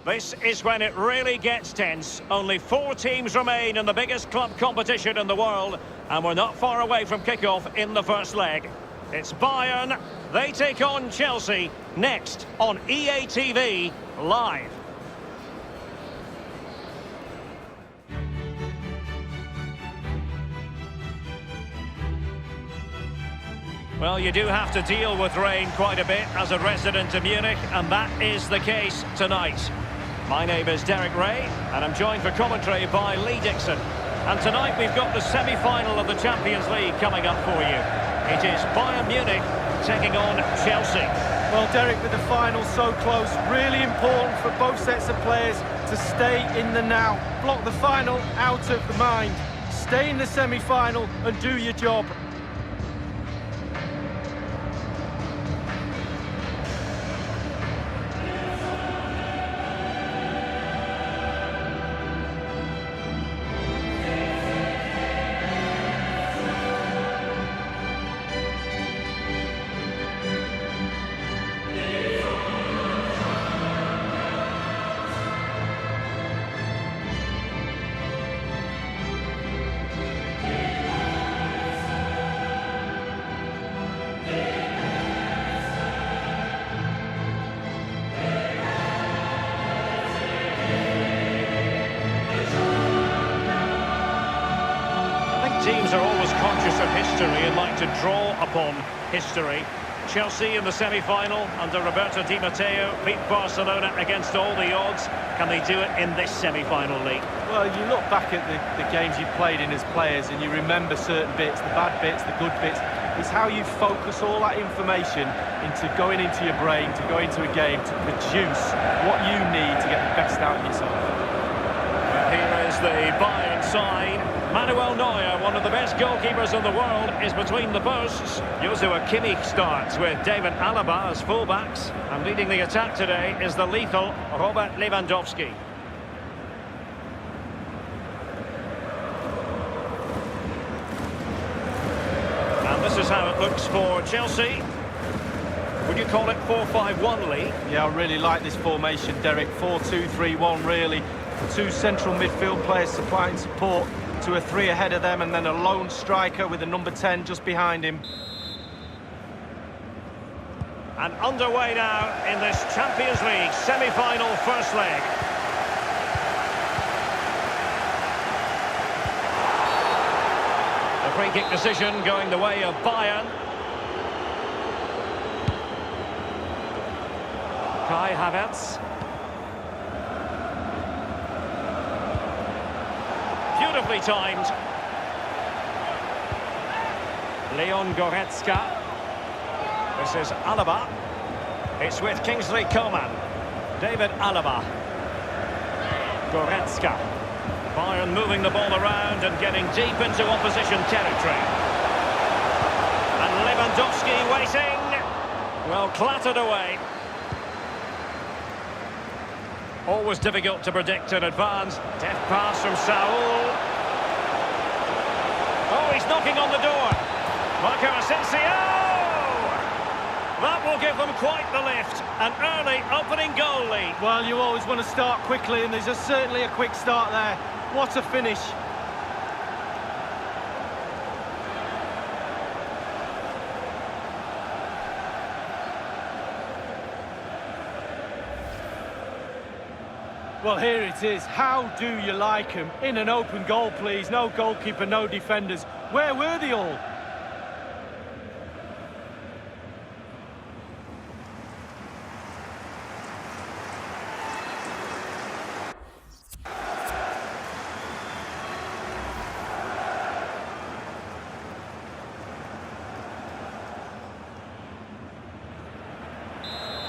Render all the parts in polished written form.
This is when it really gets tense. Only 4 teams remain in the biggest club competition in the world, and we're not far away from kickoff in the first leg. It's Bayern. They take on Chelsea next on EA TV Live. Well, you do have to deal with rain quite a bit as a resident of Munich, and that is the case tonight. My name is Derek Ray, and I'm joined for commentary by Lee Dixon. And tonight we've got the semi-final of the Champions League coming up for you. It is Bayern Munich taking on Chelsea. Well, Derek, with the final so close, really important for both sets of players to stay in the now. Block the final out of the mind. Stay in the semi-final and do your job. Teams are always conscious of history and like to draw upon history. Chelsea in the semi-final under Roberto Di Matteo beat Barcelona against all the odds. Can they do it in this semi-final, League? Well, you look back at the games you've played in as players and you remember certain bits, the bad bits, the good bits. It's how you focus all that information into going into your brain, to go into a game, to produce what you need to get the best out of yourself. Well, here is the Bayern side. Manuel Neuer, one of the best goalkeepers in the world, is between the posts. Joshua Kimmich starts with David Alaba as fullbacks. And leading the attack today is the lethal Robert Lewandowski. And this is how it looks for Chelsea. Would you call it 4-5-1, Lee? Yeah, I really like this formation, Derek. 4-2-3-1, really. 2 central midfield players supplying support to a 3 ahead of them, and then a lone striker with a number 10 just behind him. And underway now in this Champions League semi-final first leg. The free kick decision going the way of Bayern. Kai Havertz. Beautifully timed. Leon Goretzka. This is Alaba. It's with Kingsley Coman. David Alaba. Goretzka. Bayern moving the ball around and getting deep into opposition territory. And Lewandowski waiting. Well, clattered away. Always difficult to predict in advance. Deft pass from Saul. Oh, he's knocking on the door. Marco Asensio! That will give them quite the lift. An early opening goal lead. Well, you always want to start quickly, and there's certainly a quick start there. What a finish. Well, here it is. How do you like him? In an open goal, please. No goalkeeper, no defenders. Where were they all?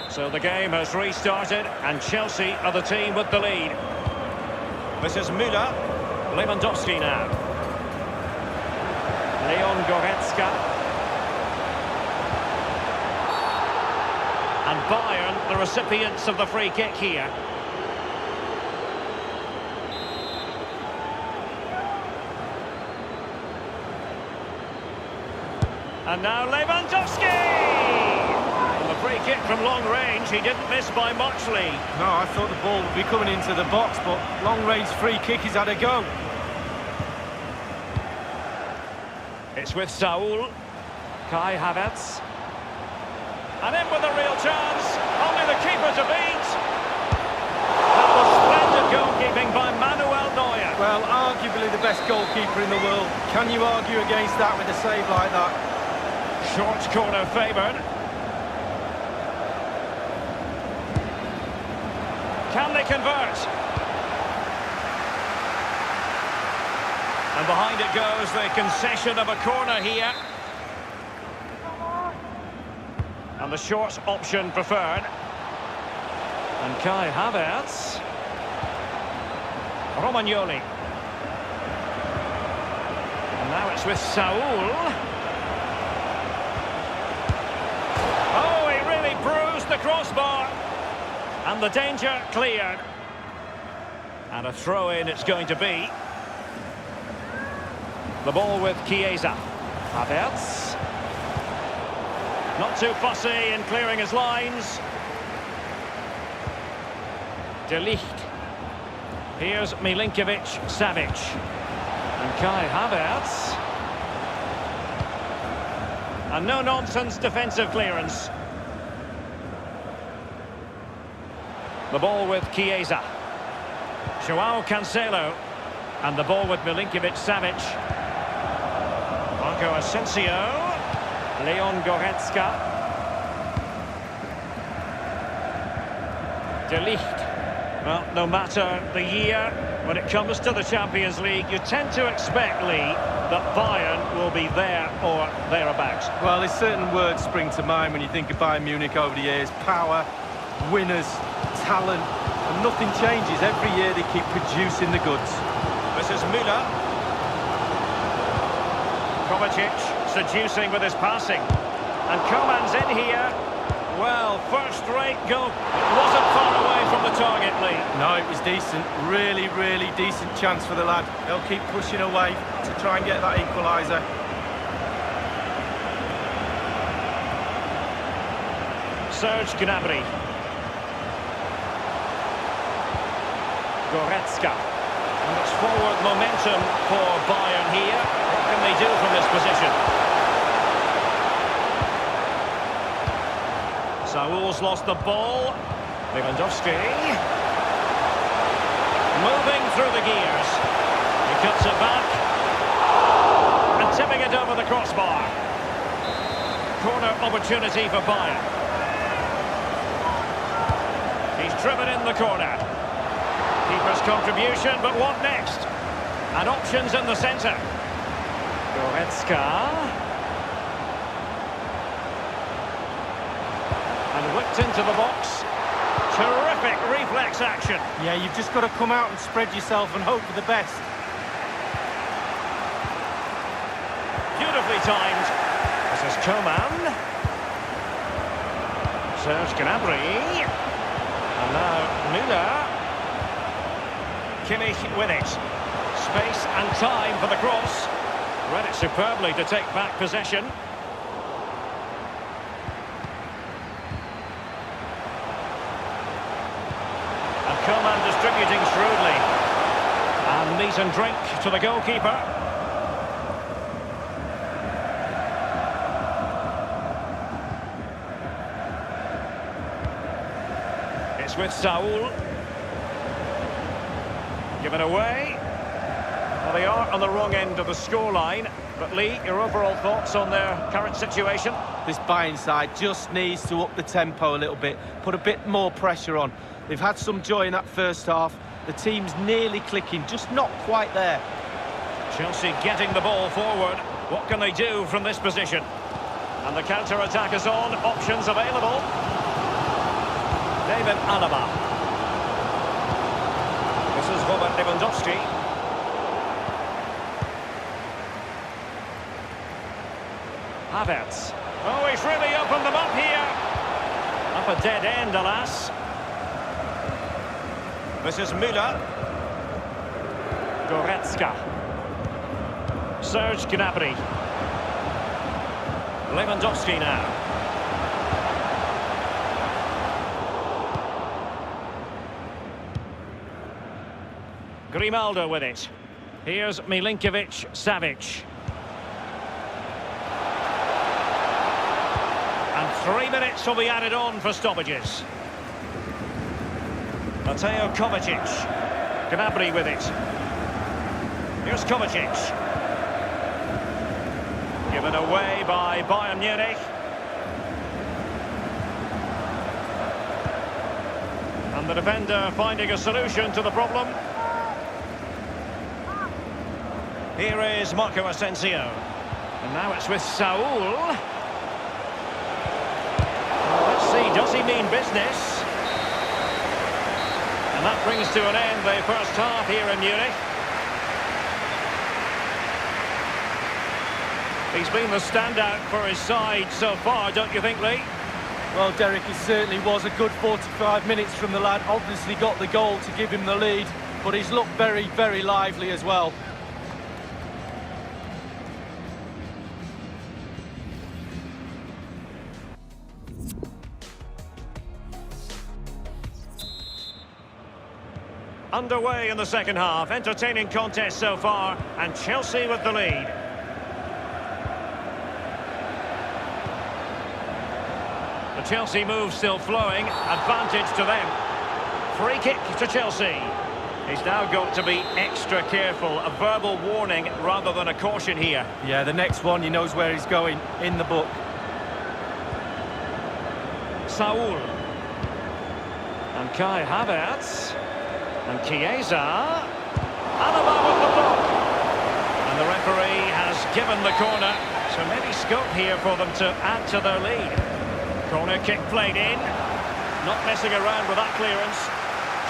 So the game has restarted, and Chelsea are the team with the lead. This is Müller. Lewandowski now. Leon Goretzka. And Bayern, the recipients of the free kick here. And now Lewandowski! And the free kick from long range. He didn't miss by much, Lee. No, I thought the ball would be coming into the box, but long-range free kick, he's had a go. It's with Saul. Kai Havertz. And in with a real chance. Only the keeper to beat. That was splendid goalkeeping by Manuel Neuer. Well, arguably the best goalkeeper in the world. Can you argue against that with a save like that? Short corner favoured. Can they convert? And behind it goes the concession of a corner here. And the short option preferred. And Kai Havertz. Romagnoli. And now it's with Saul. Oh, he really bruised the crossbar. And the danger cleared. And a throw-in it's going to be. The ball with Chiesa. Havertz. Not too fussy in clearing his lines. De Ligt. Here's Milinkovic-Savic. And Kai Havertz. And no-nonsense defensive clearance. The ball with Chiesa. Joao Cancelo. And the ball with Milinkovic-Savic. Marco Asensio. Leon Goretzka. De Ligt. Well, no matter the year, when it comes to the Champions League, you tend to expect, Lee, that Bayern will be there or thereabouts. Well, there's certain words spring to mind when you think of Bayern Munich over the years. Power, winners, talent, and nothing changes. Every year they keep producing the goods. This is Müller. Kovacic seducing with his passing. And Coman's in here. Well, first-rate goal. It wasn't far away from the target, Lee. No, it was decent. Really, really decent chance for the lad. They'll keep pushing away to try and get that equaliser. Serge Gnabry. Goretzka. And it's forward momentum for Bayern here. What can they do from this position? Saul's lost the ball. Lewandowski. Moving through the gears. He cuts it back. And tipping it over the crossbar. Corner opportunity for Bayern. He's driven in the corner. Keeper's contribution, but what next? And options in the centre. Goretzka. And whipped into the box. Terrific reflex action. Yeah, you've just got to come out and spread yourself and hope for the best. Beautifully timed. This is Coman. Serge Gnabry. And now Müller. Kimmich with it. Space and time for the cross. Read it superbly to take back possession. And Coman distributing shrewdly. And meat and drink to the goalkeeper. It's with Saul. Given away. Well, they are on the wrong end of the scoreline. But Lee, your overall thoughts on their current situation? This Bayern side just needs to up the tempo a little bit, put a bit more pressure on. They've had some joy in that first half. The team's nearly clicking, just not quite there. Chelsea getting the ball forward. What can they do from this position? And the counter-attack is on. Options available. David Alaba. This is Robert Lewandowski. Havertz. Oh, he's really opened them up here. Up a dead end, alas. This is Müller. Goretzka. Serge Gnabry. Lewandowski now. Grimaldo with it. Here's Milinkovic-Savic. And 3 minutes will be added on for stoppages. Mateo Kovacic. Gnabry with it. Here's Kovacic. Given away by Bayern Munich. And the defender finding a solution to the problem. Here is Marco Asensio. And now it's with Saul. Let's see, does he mean business? And that brings to an end the first half here in Munich. He's been the standout for his side so far, don't you think, Lee? Well, Derek, it certainly was a good 45 minutes from the lad. Obviously got the goal to give him the lead, but he's looked very, very lively as well. Underway in the second half. Entertaining contest so far, and Chelsea with the lead. The Chelsea move still flowing. Advantage to them. Free kick to Chelsea. He's now got to be extra careful. A verbal warning rather than a caution here. Yeah, the next one, he knows where he's going in the book. Saul. And Kai Havertz. And Chiesa. Alaba with the block. And the referee has given the corner. So maybe scope here for them to add to their lead. Corner kick played in. Not messing around with that clearance.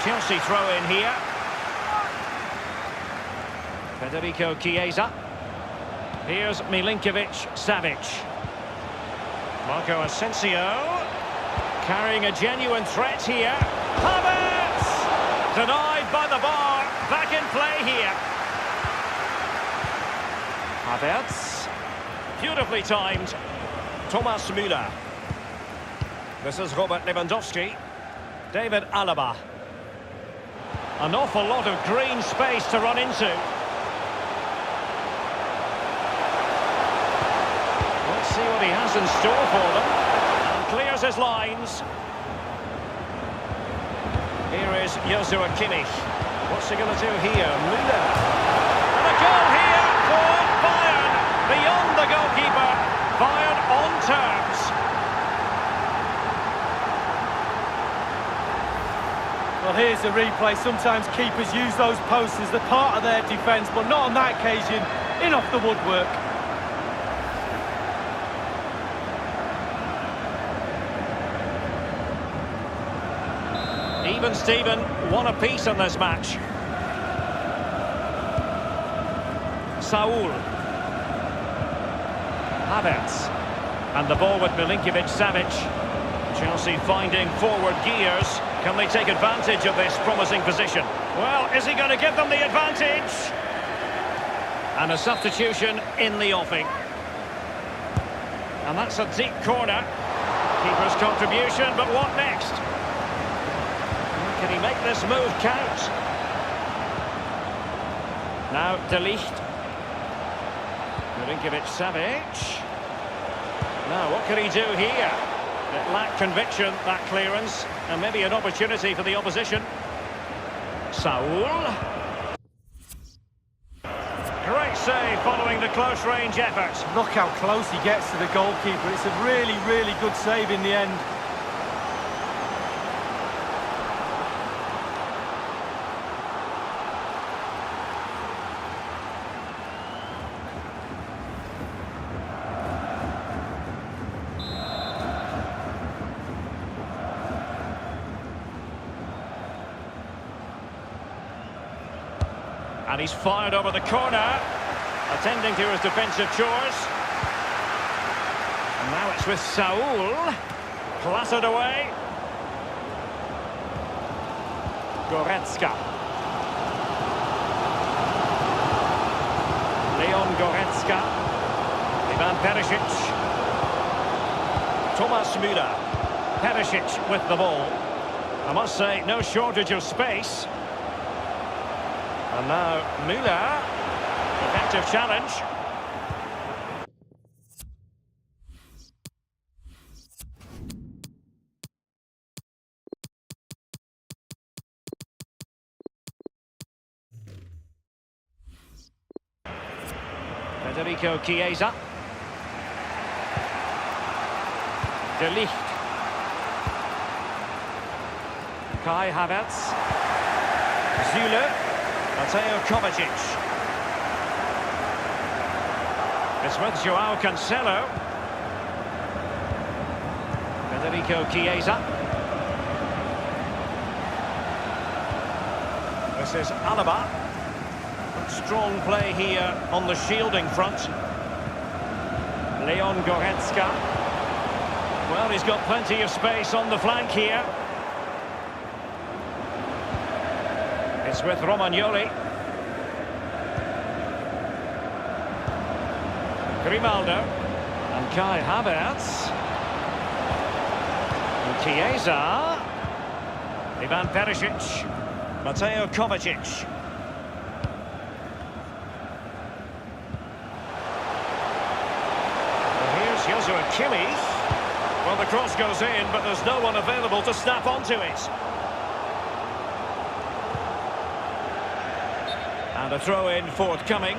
Chelsea throw in here. Federico Chiesa. Here's Milinkovic-Savic. Marco Asensio. Carrying a genuine threat here. Havertz! Denied by the bar. Back in play here. Havertz. Beautifully timed. Thomas Müller. This is Robert Lewandowski. David Alaba. An awful lot of green space to run into. Let's see what he has in store for them. And clears his lines. Here is Joshua Kimmich. What's he going to do here? Müller. And a goal here for Bayern. Beyond the goalkeeper. Bayern on terms. Well, here's the replay. Sometimes keepers use those posts as the part of their defence, but not on that occasion. In off the woodwork. Even Steven, one apiece on this match. Saul. Havertz. And the ball with Milinkovic-Savic. Chelsea finding forward gears. Can they take advantage of this promising position? Well, is he going to give them the advantage? And a substitution in the offing. And that's a deep corner. Keeper's contribution, but what next? Can he make this move count? Now De Ligt. Milinkovic-Savic. Now what can he do here? It lacked conviction, that clearance, and maybe an opportunity for the opposition. Saul. Great save following the close range effort. Look how close he gets to the goalkeeper. It's a really, really good save in the end. And he's fired over the corner, attending to his defensive chores. And now it's with Saul. Clattered away. Goretzka. Leon Goretzka. Ivan Perisic. Thomas Müller. Perisic with the ball. I must say, no shortage of space. And now Müller. Effective challenge. Federico Chiesa. De Ligt. Kai Havertz. Zule. Mateo Kovacic. It's with Joao Cancelo. Federico Chiesa. This is Alaba. Strong play here on the shielding front. Leon Goretzka. Well, he's got plenty of space on the flank here. It's with Romagnoli. Grimaldo. And Kai Havertz. And Chiesa. Ivan Perisic. Mateo Kovacic. Joshua Kimmich. Well, the cross goes in, but there's no one available to snap onto it. And a throw-in forthcoming.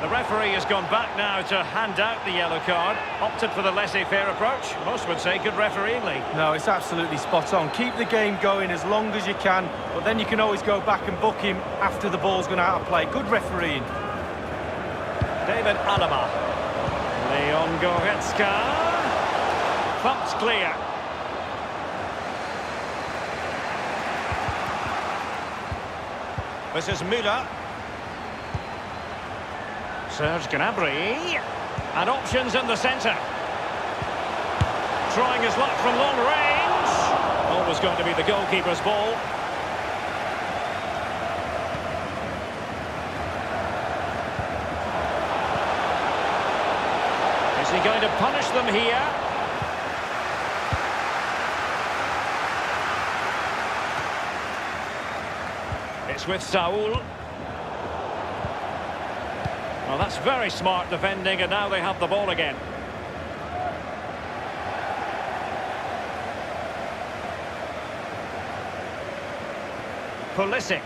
The referee has gone back now to hand out the yellow card. Opted for the laissez-faire approach. Most would say good refereeing, Lee. No, it's absolutely spot on. Keep the game going as long as you can, but then you can always go back and book him after the ball's gone out of play. Good refereeing. David Alaba. Leon Goretzka. Thumped clear. This is Müller. Serge Gnabry. And options in the centre. Trying his luck from long range. Always going to be the goalkeeper's ball. Is he going to punish them here? It's with Saul. Well, that's very smart defending, and now they have the ball again. Pulisic.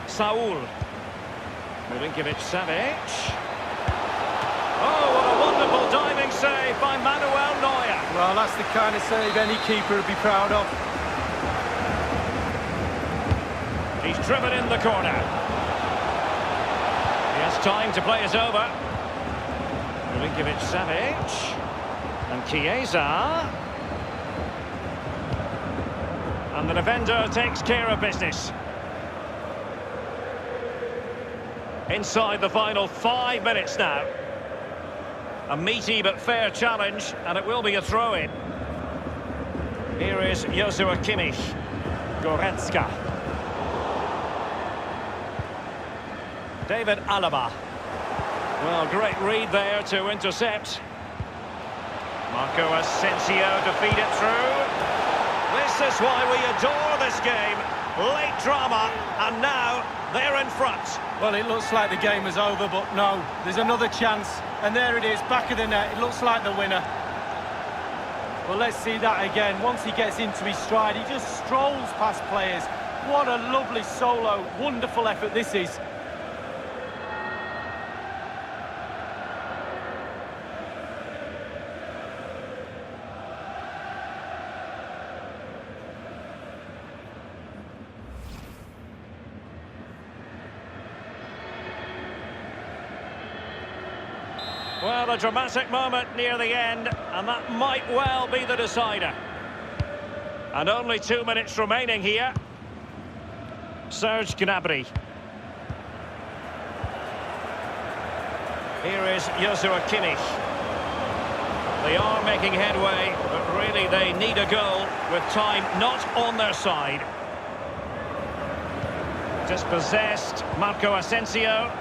Saul. Milinkovic-Savic. Oh, what a wonderful diving save by Manuel Neuer. Well, that's the kind of save any keeper would be proud of. He's driven in the corner. He has time to play it over. Milinkovic-Savic. And Chiesa. And the defender takes care of business. Inside the final 5 minutes now. A meaty but fair challenge, and it will be a throw-in. Here is Joshua Kimmich. Goretzka. David Alaba. Well, great read there to intercept. Marco Asensio to feed it through. This is why we adore this game. Late drama, and now they're in front. Well, it looks like the game is over, but no, there's another chance. And there it is, back of the net. It looks like the winner. Well, let's see that again. Once he gets into his stride, he just strolls past players. What a lovely solo, wonderful effort this is. Well, a dramatic moment near the end, and that might well be the decider. And only 2 minutes remaining here. Serge Gnabry. Here is Joshua Kimmich. They are making headway, but really they need a goal with time not on their side. Dispossessed, Marco Asensio.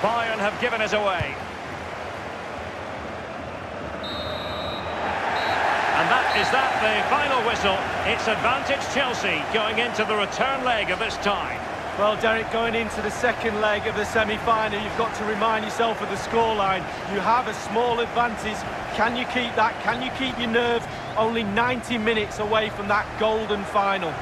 Bayern have given us away. And that the final whistle. It's advantage Chelsea going into the return leg of this tie. Well, Derek, going into the second leg of the semi-final, you've got to remind yourself of the scoreline. You have a small advantage. Can you keep that? Can you keep your nerve? Only 90 minutes away from that golden final.